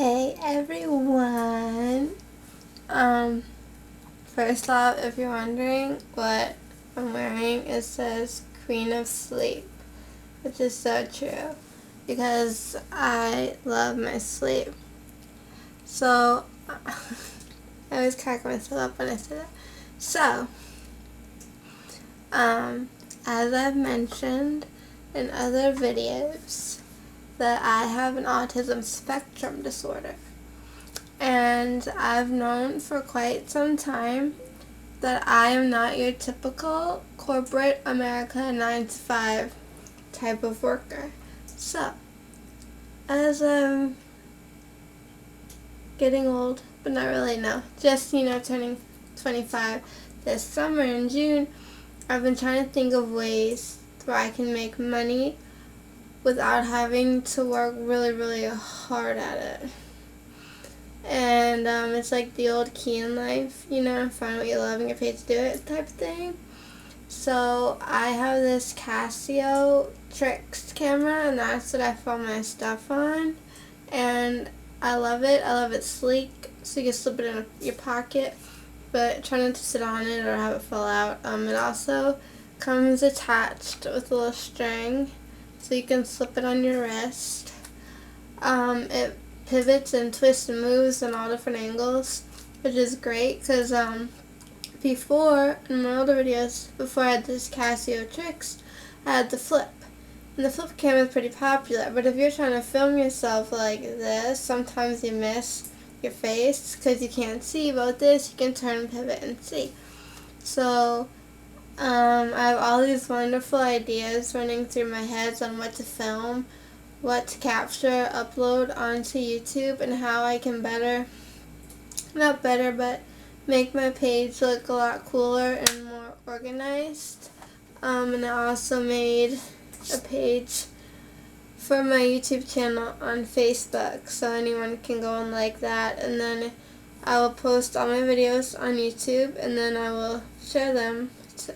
Hey everyone. Um, First off, if you're wondering what I'm wearing, it says Queen of Sleep, which is so true because I love my sleep. So, I always crack myself up when I say that. So, as I've mentioned in other videos, that I have an autism spectrum disorder. And I've known for quite some time that I am not your typical corporate America 9 to 5 type of worker. So, as I'm getting old, but not really, no, just, turning 25 this summer in June, I've been trying to think of ways where I can make money without having to work really, really hard at it. And it's like the old key in life, find what you love and get paid to do it type of thing. So I have this Casio Trix camera, and that's what I film my stuff on. And I love it. I love it sleek, so you can slip it in your pocket, but try not to sit on it or have it fall out. It also comes attached with a little string, so you can slip it on your wrist. It pivots and twists and moves in all different angles, which is great because before, in my older videos, before I had this Casio Trix, I had the flip. And the flip camera is pretty popular, but if you're trying to film yourself like this, sometimes you miss your face because you can't see. But with this, you can turn and pivot and see. So, I have all these wonderful ideas running through my head on what to film, what to capture, upload onto YouTube, and how I can make my page look a lot cooler and more organized. And I also made a page for my YouTube channel on Facebook, so anyone can go and like that, and then I will post all my videos on YouTube, and then I will share them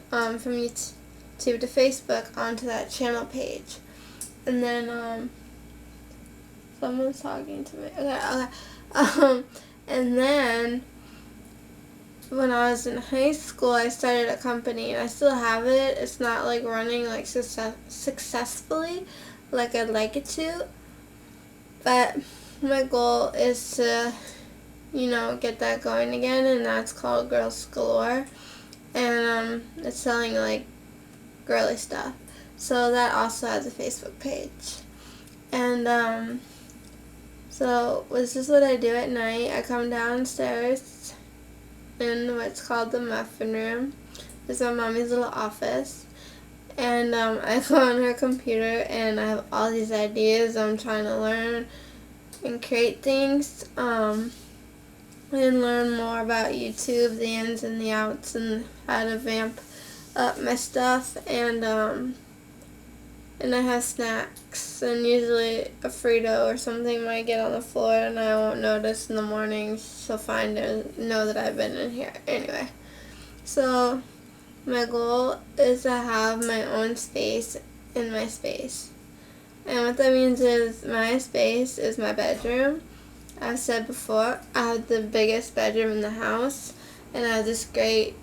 from YouTube to Facebook onto that channel page. And then someone's talking to me. Okay. And then when I was in high school, I started a company, and I still have it. It's not like running like successfully like I'd like it to, but my goal is to, get that going again, and that's called Girls Galore, and it's selling like girly stuff. So that also has a Facebook page, and so this is what I do at night. I come downstairs in what's called the muffin room. It's my mommy's little office. And I go on her computer, and I have all these ideas. I'm trying to learn and create things, and learn more about YouTube, the ins and the outs, and how to vamp up my stuff. And I have snacks, and usually a Frito or something might get on the floor, and I won't notice in the morning. She'll find it and know that I've been in here. Anyway, so my goal is to have my own space in my space. And what that means is my space is my bedroom. I've said before, I have the biggest bedroom in the house, and I have this great,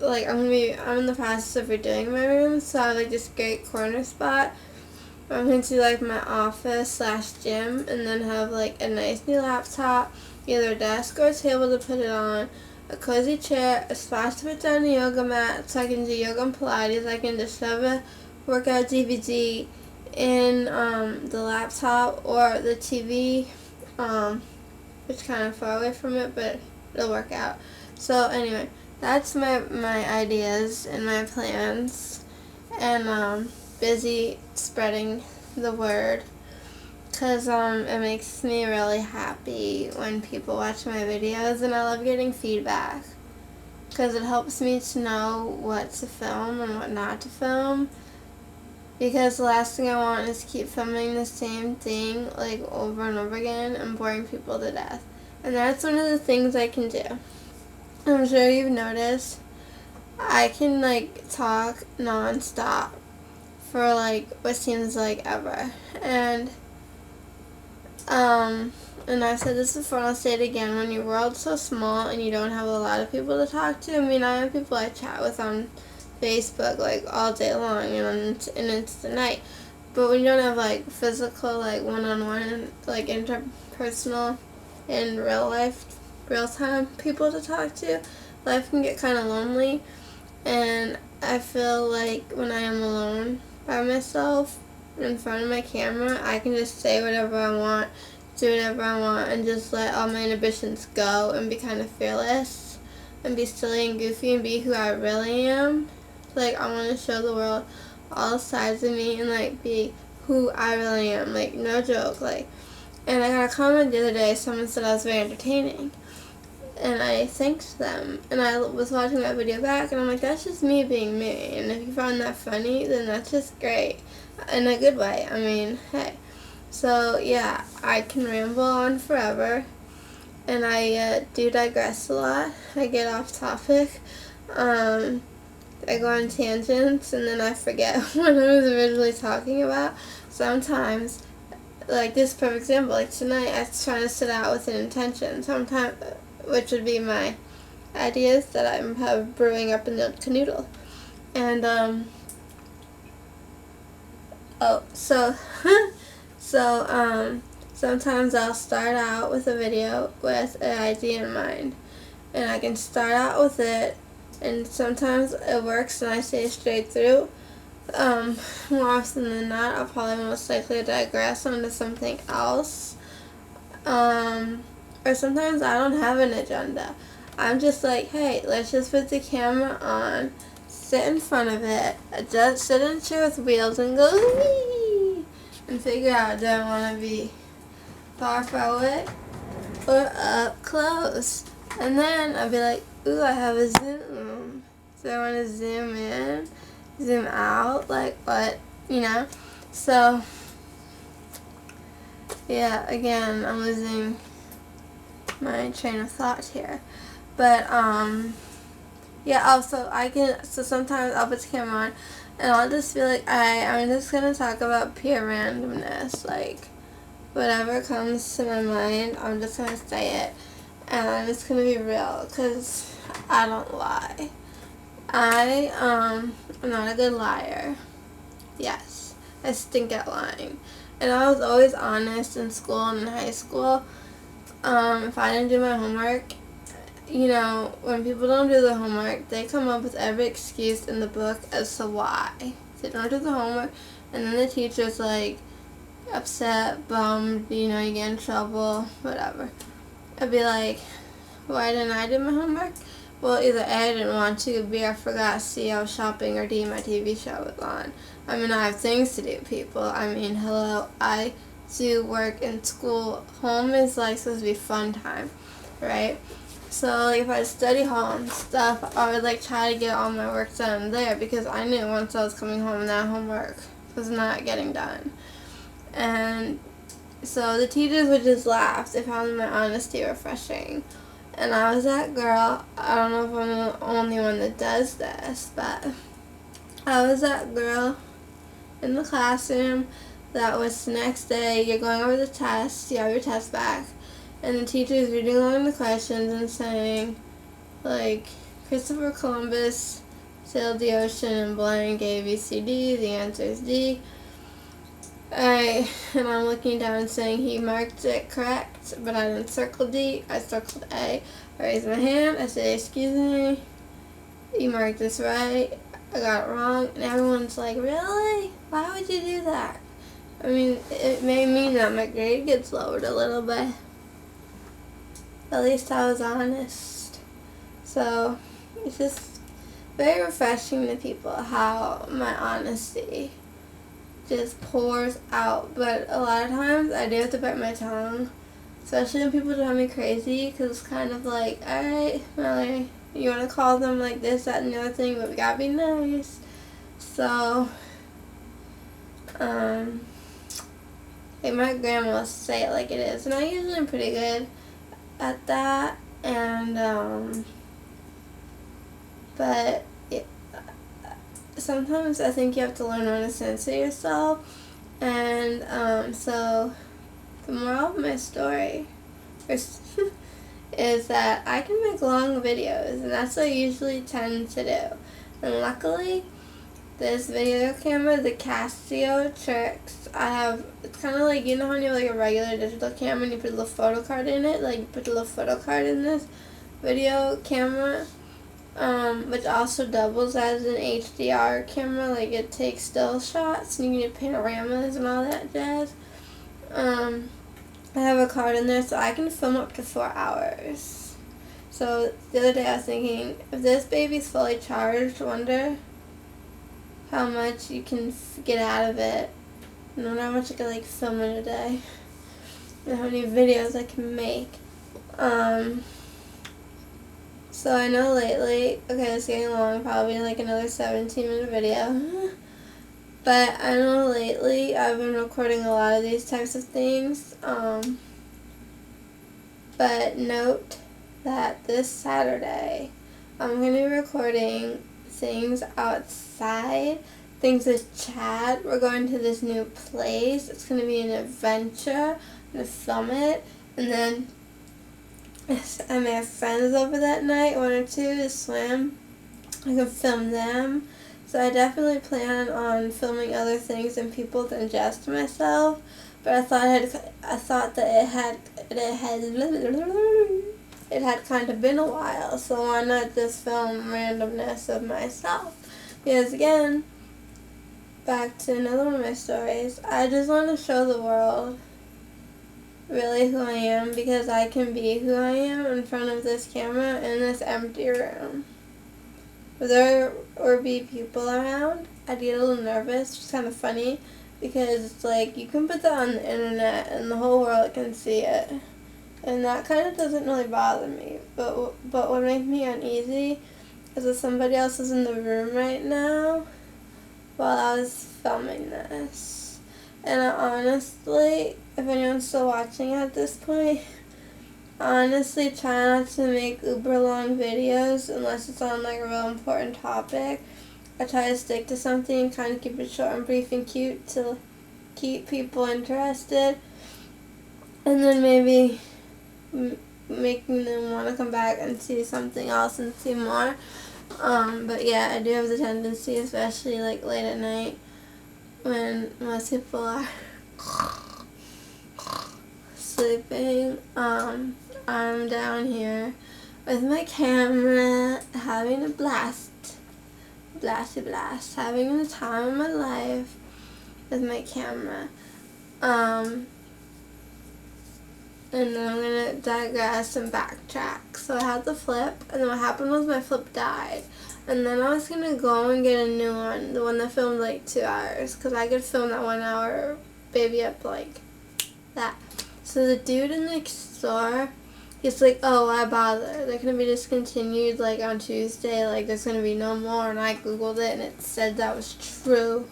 I'm in the process of redoing my room, so I have this great corner spot. I'm going to do my office / gym, and then have a nice new laptop, either a desk or a table to put it on, a cozy chair, a spot to put down a yoga mat so I can do yoga and Pilates. I can just shove a workout DVD in the laptop or the TV, which is kind of far away from it, but it'll work out. So anyway, that's my ideas and my plans, and busy spreading the word, because it makes me really happy when people watch my videos, and I love getting feedback because it helps me to know what to film and what not to film, because the last thing I want is to keep filming the same thing over and over again and boring people to death. And that's one of the things I can do. I'm sure you've noticed I can talk non-stop for what seems like ever, and And I said this before, and I'll say it again. When your world's so small and you don't have a lot of people to talk to, I mean, I have people I chat with on Facebook, like, all day long, and it's the night. But when you don't have, like, physical, like, one-on-one, like, interpersonal, in real life, real-time people to talk to, life can get kind of lonely. And I feel like when I am alone by myself in front of my camera, I can just say whatever I want, do whatever I want, and just let all my inhibitions go and be kind of fearless and be silly and goofy and be who I really am. Like, I want to show the world all sides of me and, like, be who I really am. Like, no joke. Like, and I got a comment the other day, someone said I was very entertaining. And I thanked them. And I was watching that video back, and I'm like, that's just me being me. And if you found that funny, then that's just great. In a good way. I mean, hey. So, yeah, I can ramble on forever. And I do digress a lot. I get off topic. I go on tangents, and then I forget what I was originally talking about. Sometimes, like this perfect example, like tonight, I was trying to sit out with an intention. Sometimes, which would be my ideas that I'm have brewing up in the canoodle. And, sometimes I'll start out with a video with an idea in mind. And I can start out with it, and sometimes it works and I stay straight through. More often than not, I'll probably most likely digress onto something else. Or sometimes I don't have an agenda. I'm just like, hey, let's just put the camera on, sit in front of it, just sit in a chair with wheels and go, wee, and figure out, do I want to be far, far away or up close? And then I'll be like, ooh, I have a zoom. So I want to zoom in, zoom out, like what, you know? So, yeah, again, I'm losing my train of thought here. But, yeah, also, so sometimes I'll put the camera on, and I'll just feel like I'm just going to talk about pure randomness, like, whatever comes to my mind, I'm just going to say it. And I'm just going to be real, because I don't lie. I'm not a good liar. Yes, I stink at lying. And I was always honest in school and in high school. If I didn't do my homework, you know, when people don't do the homework, they come up with every excuse in the book as to why. They don't do the homework, and then the teacher's like, upset, bummed, you know, you get in trouble, whatever. I'd be like, why didn't I do my homework? Well, either A, I didn't want to, B, I forgot, C, I was shopping, or D, my TV show was on. I mean, I have things to do, people. I mean, hello, I do work in school. Home is like supposed to be fun time, right? So, like, if I study hall and stuff, I would, like, try to get all my work done there, because I knew once I was coming home that homework was not getting done. And so the teachers would just laugh. They found my honesty refreshing. And I was that girl, I don't know if I'm the only one that does this, but I was that girl in the classroom that was the next day, you're going over the test, you have your test back, and the teacher's reading along the questions and saying, like, Christopher Columbus sailed the ocean in blank ABCD, the answer is D. And I'm looking down and saying he marked it correct, but I didn't circle D, I circled A. I raise my hand, I say, excuse me, you marked this right, I got it wrong, and everyone's like, really? Why would you do that? I mean, it may mean that my grade gets lowered a little bit. At least I was honest. So, it's just very refreshing to people how my honesty just pours out. But a lot of times I do have to bite my tongue, especially when people drive me crazy, because it's kind of like, alright, Mallory, you want to call them like this, that, and the other thing, but we gotta be nice. So, like my grandma will say it like it is, and I usually am pretty good at that, and, but sometimes I think you have to learn how to censor yourself, and, so the moral of my story is that I can make long videos, and that's what I usually tend to do. And luckily, this video camera, the Casio Trix, it's kind of like, you know how you have like a regular digital camera and you put a little photo card in it? Like, you put a little photo card in this video camera, which also doubles as an HDR camera. Like, it takes still shots and you can do panoramas and all that jazz. I have a card in there so I can film up to 4 hours. So the other day I was thinking, if this baby's fully charged, I wonder how much you can get out of it. I wonder how much I could like film in a day. And how many videos I can make. So I know lately, okay, it's getting long, probably like another 17-minute video. But I know lately I've been recording a lot of these types of things. But note that this Saturday I'm going to be recording things outside, things with Chad. We're going to this new place. It's going to be an adventure. I'm going to film it. And then I may have friends over that night, 1 or 2, to swim. I can film them. So I definitely plan on filming other things and people than just myself. But I thought that it had kind of been a while. So why not just film randomness of myself? Because again, back to another one of my stories, I just want to show the world really who I am, because I can be who I am in front of this camera in this empty room. If there or be people around, I'd get a little nervous, which is kind of funny, because it's like, you can put that on the internet and the whole world can see it. And that kind of doesn't really bother me. But what makes me uneasy is if somebody else is in the room right now while I was filming this. And I honestly, if anyone's still watching at this point, I honestly try not to make uber long videos unless it's on like a real important topic. I try to stick to something and kind of keep it short and brief and cute to keep people interested. And then maybe making them want to come back and see something else and see more. But yeah, I do have the tendency, especially like late at night when most people are sleeping. I'm down here with my camera, having a blast, having the time of my life with my camera. And then I'm going to digress and backtrack. So I had the flip, and then what happened was my flip died. And then I was going to go and get a new one, the one that filmed like 2 hours, because I could film that 1 hour baby up like that. So the dude in the store, he's like, oh, why bother? They're going to be discontinued like on Tuesday, like there's going to be no more. And I Googled it, and it said that was true.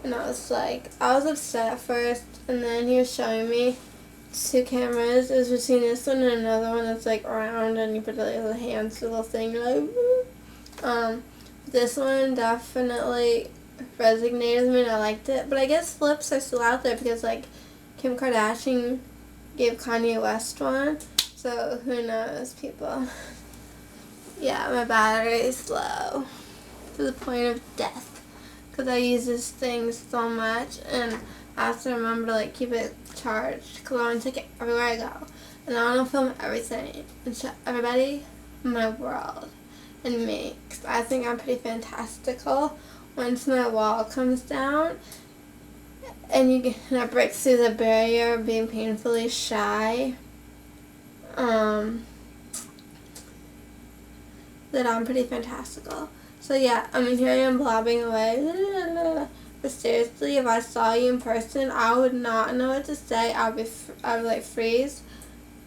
And I was like, I was upset at first, and then he was showing me 2 cameras. It was between this one and another one that's like round, and you put like the hands little thing like this one definitely resonated with me and I liked it. But I guess flips are still out there because like Kim Kardashian gave Kanye West one, so who knows, people. Yeah, my battery is low to the point of death because I use this thing so much, and I have to remember to like keep it charged because I want to take it everywhere I go, and I want to film everything and show everybody my world and me, because I think I'm pretty fantastical. Once my wall comes down and I break through the barrier of being painfully shy, that I'm pretty fantastical. So yeah, I mean, here I am blabbing away. But seriously, if I saw you in person, I would not know what to say. I would like freeze,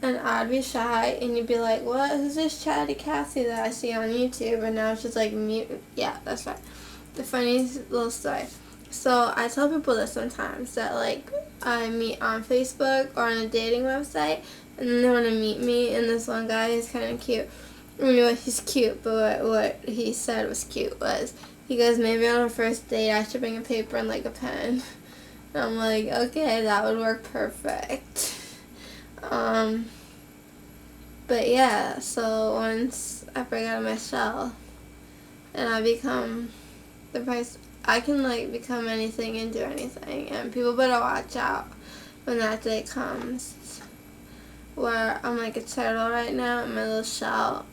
and I'd be shy, and you'd be like, what? Who's this Chatty Cathy that I see on YouTube? And now it's just like mute. Yeah, that's right. The funniest little story. So I tell people this sometimes, that like I meet on Facebook or on a dating website, and then they want to meet me, and this one guy is kind of cute. I mean, he's cute, but what he said was cute was, he goes, maybe on a first date I should bring a paper and like a pen. And I'm like, okay, that would work perfect. But yeah, so once I break out of my shell and I become the person, I can like become anything and do anything, and people better watch out when that day comes where I'm like a turtle right now in my little shell,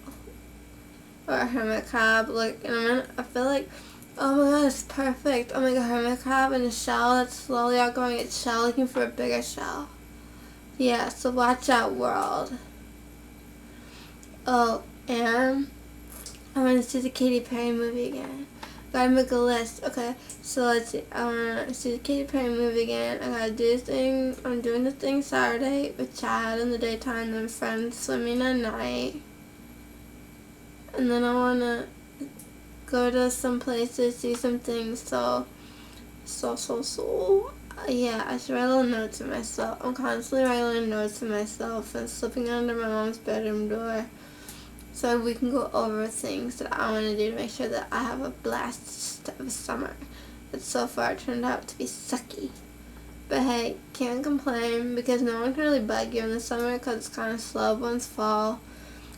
or a hermit crab, like, and I feel like, oh my god, it's perfect. I'm like a hermit crab in a shell that's slowly outgrowing its shell, looking for a bigger shell. Yeah, so watch out, world. Oh, and I want to see the Katy Perry movie again. Gotta make a list. Okay, so let's see. I want to see the Katy Perry movie again. I gotta do this thing. I'm doing the thing Saturday with Chad in the daytime, then friends swimming at night. And then I want to go to some places, see some things. So. Yeah, I should write a little note to myself. I'm constantly writing notes to myself and slipping under my mom's bedroom door, so we can go over things that I want to do to make sure that I have a blast of summer. But so far it turned out to be sucky. But hey, can't complain because no one can really bug you in the summer because it's kind of slow once fall.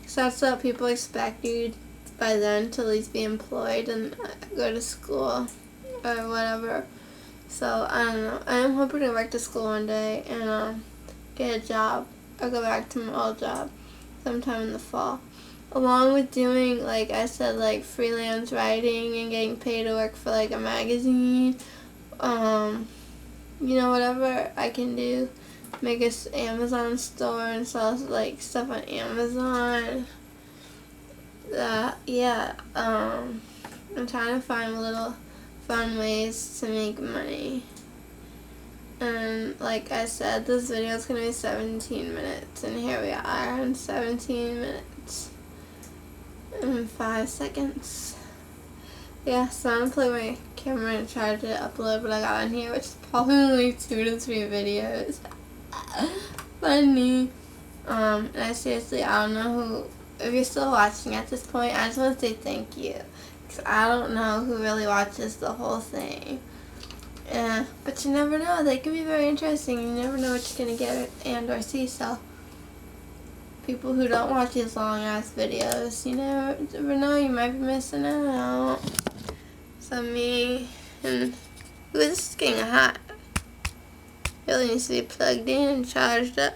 So that's what people expect you by then to at least be employed and go to school or whatever. So I don't know. I am hoping to go back to school one day and get a job or go back to my old job sometime in the fall. Along with doing, like I said, like freelance writing and getting paid to work for like a magazine, whatever I can do, make an Amazon store and sell like stuff on Amazon. I'm trying to find little fun ways to make money. And like I said, this video is going to be 17 minutes, and here we are in 17 minutes and 5 seconds. Yeah, so I'm going to play my camera and try to upload what I got on here, which is probably only 2 to 3 videos. Funny. And I don't know if you're still watching at this point, I just want to say thank you. Because I don't know who really watches the whole thing. Yeah, but you never know. They can be very interesting. You never know what you're going to get and or see. So, people who don't watch these long-ass videos, you never know. You might be missing out. So me and... Ooh, this is getting hot. Really needs to be plugged in and charged up.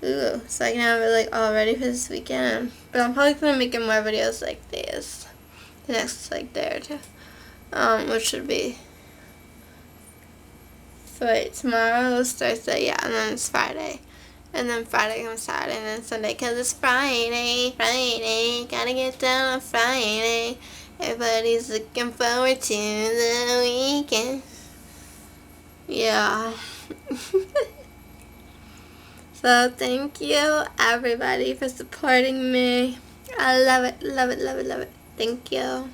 Ooh, so I can have it like all ready for this weekend. But I'm probably going to make more videos like this. The next like day or two. Which should be... So wait, tomorrow is Thursday, yeah, and then it's Friday. And then Friday comes Saturday, and then Sunday, because it's Friday, gotta get down on Friday. Everybody's looking forward to the weekend. Yeah. So thank you, everybody, for supporting me. I love it, love it, love it, love it. Thank you.